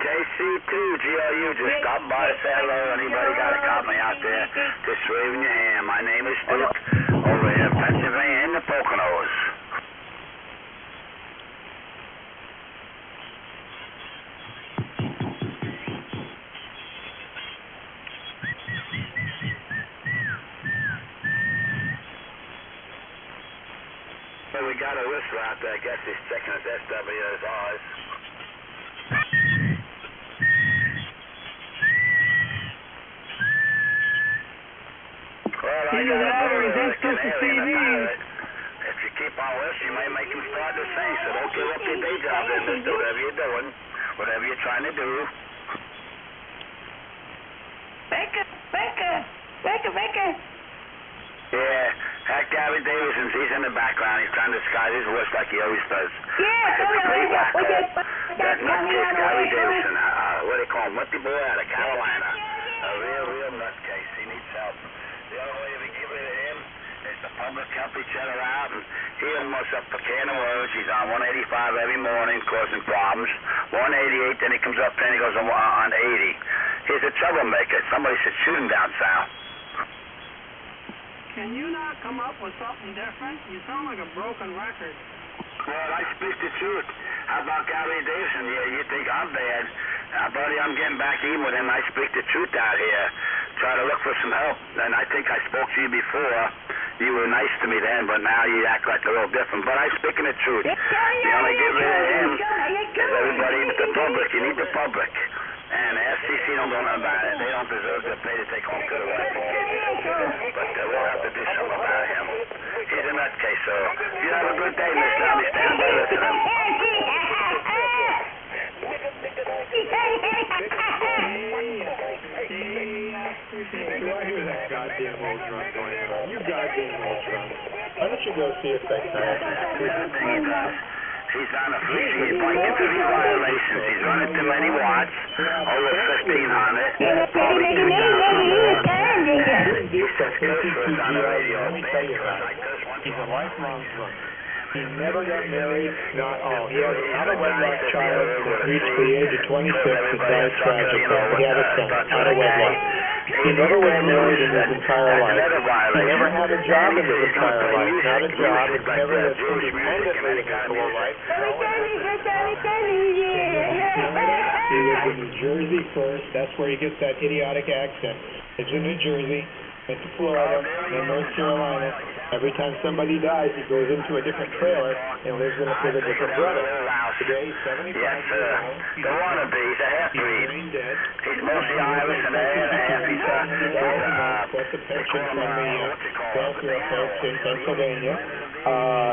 KC2GRU, just stop by to say hello. Anybody got a copy out there? Just waving your hand. My name is Duke, over here in Pennsylvania in the Poconos. Well, we got a whistle out there. I guess he's checking his SWSRs. Well, either that or he's supposed to see me. If you keep on listening, you may make him start to sing, so don't give up your day job. Just do whatever you're doing, whatever you're trying to do. Baker. Yeah, that Gary Davison, he's in the background. He's trying to disguise his voice like he always does. Yeah, That nutcase Gary Davison, what do they call him? What the boy out of Carolina? A real nutcase. He needs help. The only way we get rid of him is the public help each other out, and he almost up a can of worms. He's on 185 every morning, causing problems. 188, then he comes up and he goes on 80. He's a troublemaker. Somebody should shoot him down south. Can you not come up with something different? You sound like a broken record. Well, I speak the truth. How about Gary Davison? Yeah, you think I'm bad. Buddy, I'm getting back even with him. I speak the truth out here. Try to look for some help. And I think I spoke to you before. You were nice to me then, but now you act like a little different. But I'm speaking the truth. The only get rid of him is everybody but the public. You need the public. And the FCC don't know nothing about it. They don't deserve to pay to take home to the wife and kids. But we'll have to do something about him. He's a nutcase, so you have a good day, Mr. I'll be standing by listening. Do I hear that goddamn old drunk going on? You goddamn old drunk. Why don't you go see a psychiatrist? He's on a he's breaking 3 violations. He's running too many watts, over 1,500. Let me tell you about it. He's a lifelong drunk. He never got married, not all. He had an out-of-wedlock child that reached the age of 26 and died tragically. He had a son, out of wedlock. He never was married in his entire life. He never had a job in his entire life. Not a job. He never lived independently his whole life. He lived in New Jersey first. That's where he gets that idiotic accent. Lives in New Jersey, went to Florida, then North Carolina. Every time somebody dies, he goes into a different trailer and lives in it with a different brother. Today, he's 75 years old. He's a half-breed. Dead. He's mostly Irish and a half. He's plus a pension from the welfare folks in Pennsylvania.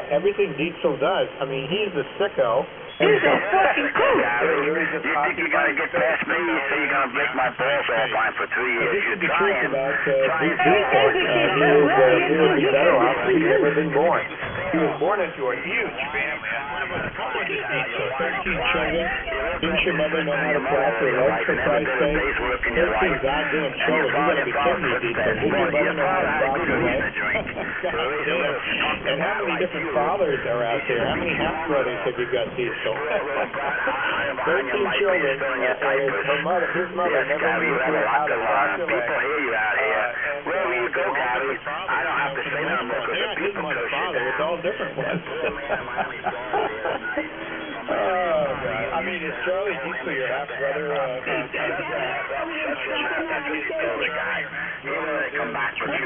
Everything Ditzel does, I mean, he's a sicko. He's a fucking cool. You think you're going to get past me? You say you're going to break my balls offline for 3 years. This is the truth about Ditzel. He would be better off if he'd never been born. He was born into a huge family. How much is Ditzel? 13 children. Didn't your mother know how to flap her legs, for Christ's sake? 13 goddamn children. You got to be kidding me, Ditzel. Didn't your mother know how to flap her legs? Goddamn. And how many different fathers are out there? How many half-brothers have you got, Ditzel? 13 children, his mother never knew how to wash her legs. People hear you out here. Wherever you go, Gary, I don't have to say nothing more because his mother's father, it's all different ones. Oh, God. I mean, is Charlie Ditzel your half-brother? Come back for you.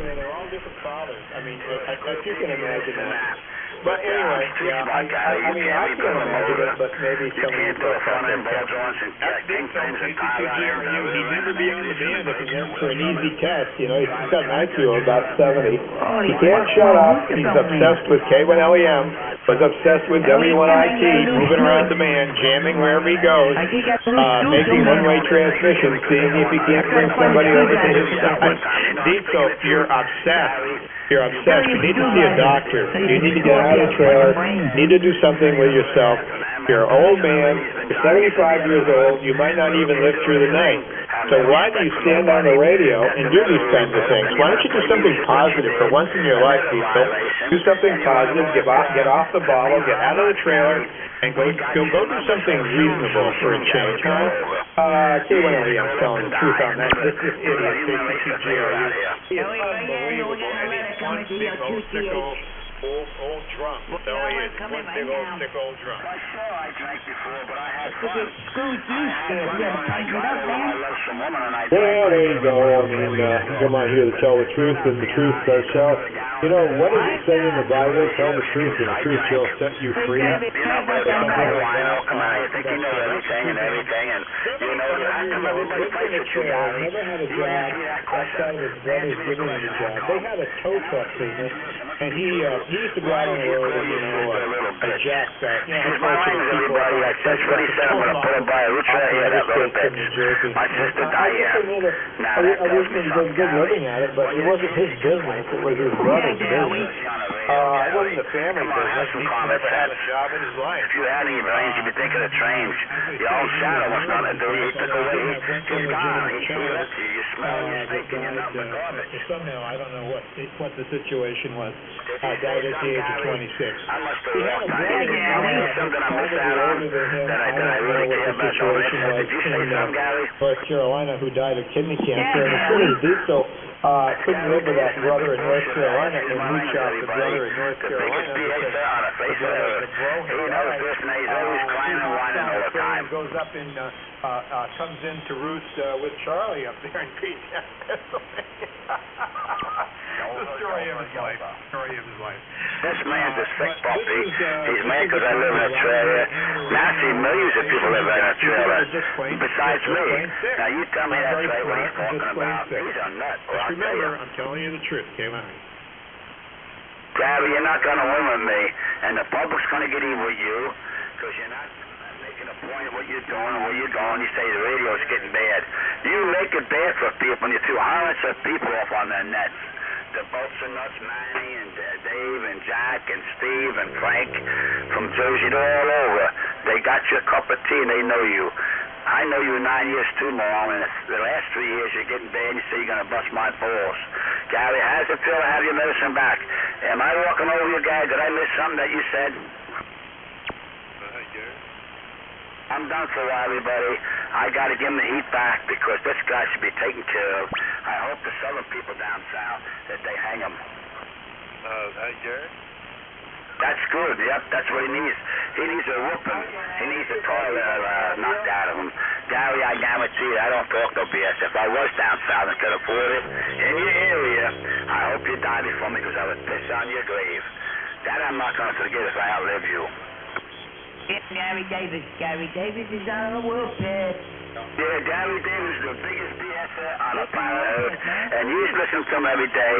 They're all different fathers. I mean, if you can imagine that. But anyway, yeah, I can't imagine it, but maybe some of you folks out there can. That's Ditzel, KC2GRU. He'd never be on the band if he went for an easy test. You know, he's got an IQ of about 70. He can't shut up. He's obsessed with K1LEM. Was obsessed with W1IT, moving around the band, jamming wherever he goes, making one-way transmissions, seeing if he can't bring somebody over to his side. Ditzel, you're obsessed. You're obsessed. You need to see a doctor. You need to get out of the trailer. You need to do something with yourself. You're an old man. You're 75 years old. You might not even live through the night. So why do you stand on the radio and do these kinds of things? Why don't you do something positive for once in your life, Diesel? Do something positive, get off the bottle, get out of the trailer, and go do something reasonable for a change, huh? K1LEM, I'm telling the truth on that. This idiot, KC2GRU. He is unbelievable, and he's one big old sickle. Old drunk. So he is one big old sick old drunk. I saw I drank before, but I had fun. Screw juice there. You gotta tighten it up, man. I love some woman and I Well, there you go. I mean, come on here to tell the truth, and the truth shall. You know, what does it say in the Bible? Tell the truth, and the truth shall set you free. You know, but come on, you think you know everything, and you know, how come everybody fights with you, Gary? Never had a job outside of his brothers giving him a job. They had a tow truck business, and he used to go out on the road and, a jack that, Excuse my language, everybody. That's what he said. I'm going to pull it by a root right here, that little bit. My sister Diane. Now, I wish he was good living at it, but it wasn't his business. It was his brother's business. It wasn't a family business. He never had a job in his life. If you had any brains, you'd be thinking of trains. Your own shadow was nothing to do. He took away. He's gone. He threw it to you. You smell it. You're thinking you're not in the garbage. Somehow, I don't know what the situation was. Died at the age of 26. I must have walked on it. Something I missed out on that I really care about. Did you say something, Gary? North Carolina, who died of kidney cancer, and as soon as Diesel couldn't live with that brother in North Carolina, and moved out the brother in North Carolina because the brother is a bro himself. He's always crying and whining all the time. Goes up and comes in to roost with Charlie up there in P-Town, Pennsylvania. The story of his life. This man's a sick puppy. He's mad because I live in a trailer. Now I see millions of people live in a trailer besides me. Now you tell me that's right what he's talking about. He's a nut. Just remember, I'm telling you the truth, Kayla. Gary, you're not going to win with me, and the public's going to get even with you because you're not making a point of what you're doing and where you're going. You say the radio's getting bad. You make it bad for people, and you threw hundreds of people off on their nets. The bolts and nuts, Manny and Dave and Jack and Steve and Frank from Jersey, they're all over. They got your cup of tea and they know you. I know you 9 years too long, and the last 3 years you're getting bad and you say you're going to bust my balls. Gary, how does it feel to have your medicine back? Am I walking over you, Gary? Did I miss something that you said? I'm done for everybody. I got to give him the heat back because this guy should be taken care of. I hope the southern people down south that they hang him. Gary? That's good. Yep, that's what he needs. He needs a whooping. He needs a toilet knocked out of him. Gary, I guarantee you, I don't talk no BS. If I was down south and could afford it in your area, I hope you die before me because I would piss on your grave. That I'm not going to forget if I outlive you. Gary Davis. Gary Davis is on the world pit. Yeah, Gary Davis is the biggest BSer on the planet Earth, and you just listen to him every day.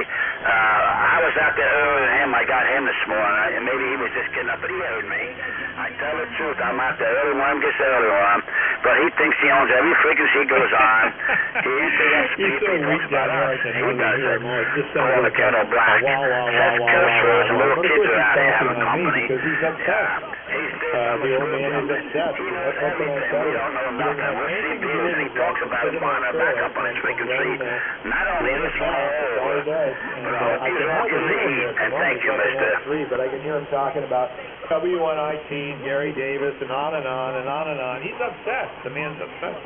I was out there earlier than him. I got him this morning, and maybe he was just getting up, but he heard me. I tell the truth. I'm out there early when he gets early on, but he thinks he owns every frequency he goes on. He interests people. He talks about us. He does it. Call the kettle black. Says curse words, and little kids are out here having company. He's upset. The old man is upset. What can I tell you? We don't know nothing. We'll see Davis, and he talks about it on our back up on his frequency. Not only this one, all over. But I hope he's walking the heat, and thank you, mister. But I can hear him talking about W1IT, Gary Davis, and on and on and on and on. He's upset. The man's upset.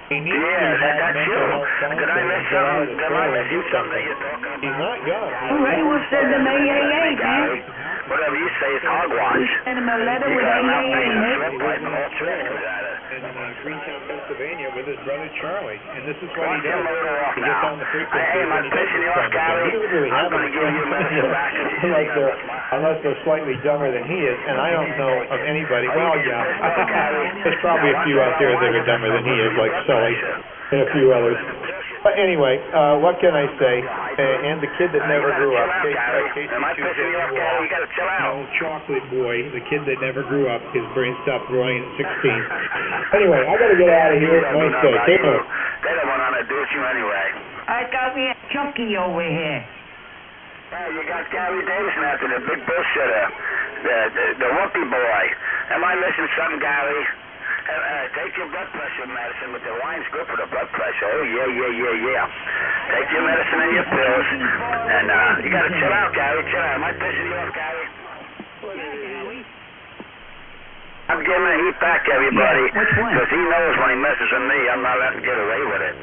He needs to have that's mental you. health counseling. Did I miss something? Did I miss you something that you're talking about? He's not young. Ray will send him AA, man. Whatever you say is hogwash. Send him a letter with AA, man. In Greentown, Pennsylvania, with his brother Charlie, and this is what he does. He gets on the frequency and he does this kind of thing. He doesn't really have any friends unless they're slightly dumber than he is, and I don't know of anybody. Well, yeah, there's probably a few out there that are dumber than he is, like Sully and a few others. But anyway, what can I say? And the kid that never grew up, KC2GRU, chocolate boy, the kid that never grew up, his brain stopped growing at 16. Anyway, I got to get out of here. Nice day. Take care. They don't want to do you anyway. I got me a chunky over here. Oh, you got Gary Davison after the big bullshitter, the wumpy boy. Am I missing something, Gary? Take your blood pressure medicine, but the wine's good for the blood pressure. Oh, yeah. Take your medicine and your pills. And you got to chill out, Gary. Chill out. Am I pissing you off, Gary? I'm giving a heat back, everybody. Yeah, which one? Because he knows when he messes with me, I'm not letting him get away with it.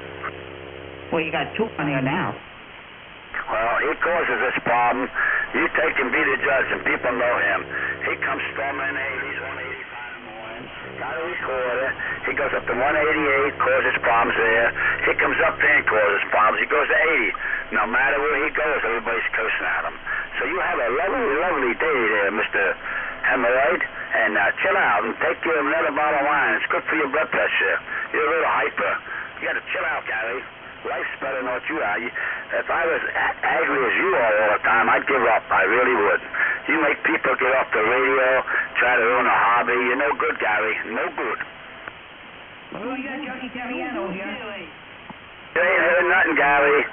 Well, you got two on there now. Well, he causes this problem. You take and be the judge, and people know him. He comes storming in 80s, 185 in the morning. Got a recorder. He goes up to 188, causes problems there. He comes up there and causes problems. He goes to 80. No matter where he goes, everybody's cursing at him. So you have a lovely, lovely day there, Mr. Hemorrhoid. And chill out and take you another bottle of wine. It's good for your blood pressure. You're a little hyper. You got to chill out, Gary. Life's better than what you are. If I was angry as you are all the time, I'd give up. I really would. You make people get off the radio, try to ruin a hobby. You're no good, Gary. No good. Well, you got Johnny Terriano here. You ain't heard nothing, Gary.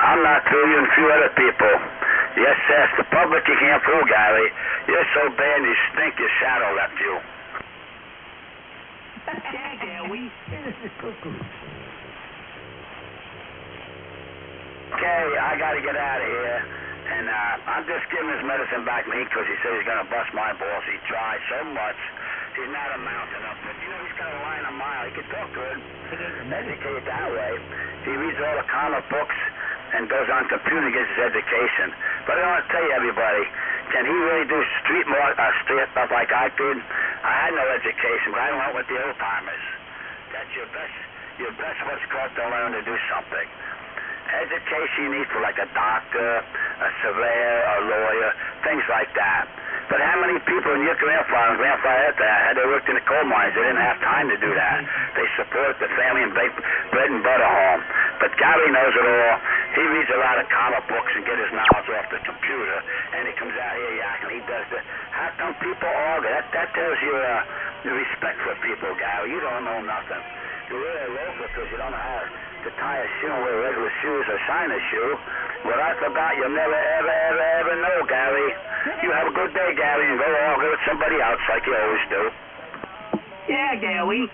I'm not through you and a few other people. Yes, yes, the public you can't fool, Gary. You're so bad you stink your shadow left you. Yeah, Gary. Okay, I got to get out of here. And I'm just giving his medicine back to me because he said he's going to bust my balls. He tried so much. He's not amounting up. But, he's got a line a mile. He can talk good. Educate that way. He reads all the comic books and goes on computer and gets his education. But I want to tell you, everybody, can he really do street stuff like I could? I had no education, but I went with the old timers. That's your best what's called to learn to do something. Education you need for like a doctor, a surveyor, a lawyer, things like that. But how many people in your grandfather had they worked in the coal mines? They didn't have time to do that. They supported the family and baked bread and butter home. But Gary knows it all. He reads a lot of comic books and get his knowledge off the computer, and he comes out here yakking. He does the. How come people argue? That tells you the respect for people, Gary. You don't know nothing. You're really local because you don't know how to tie a shoe and wear regular shoes or shine a shoe. What I forgot, you'll never, ever know, Gary. You have a good day, Gary, and go argue with somebody else like you always do. Yeah, Gary.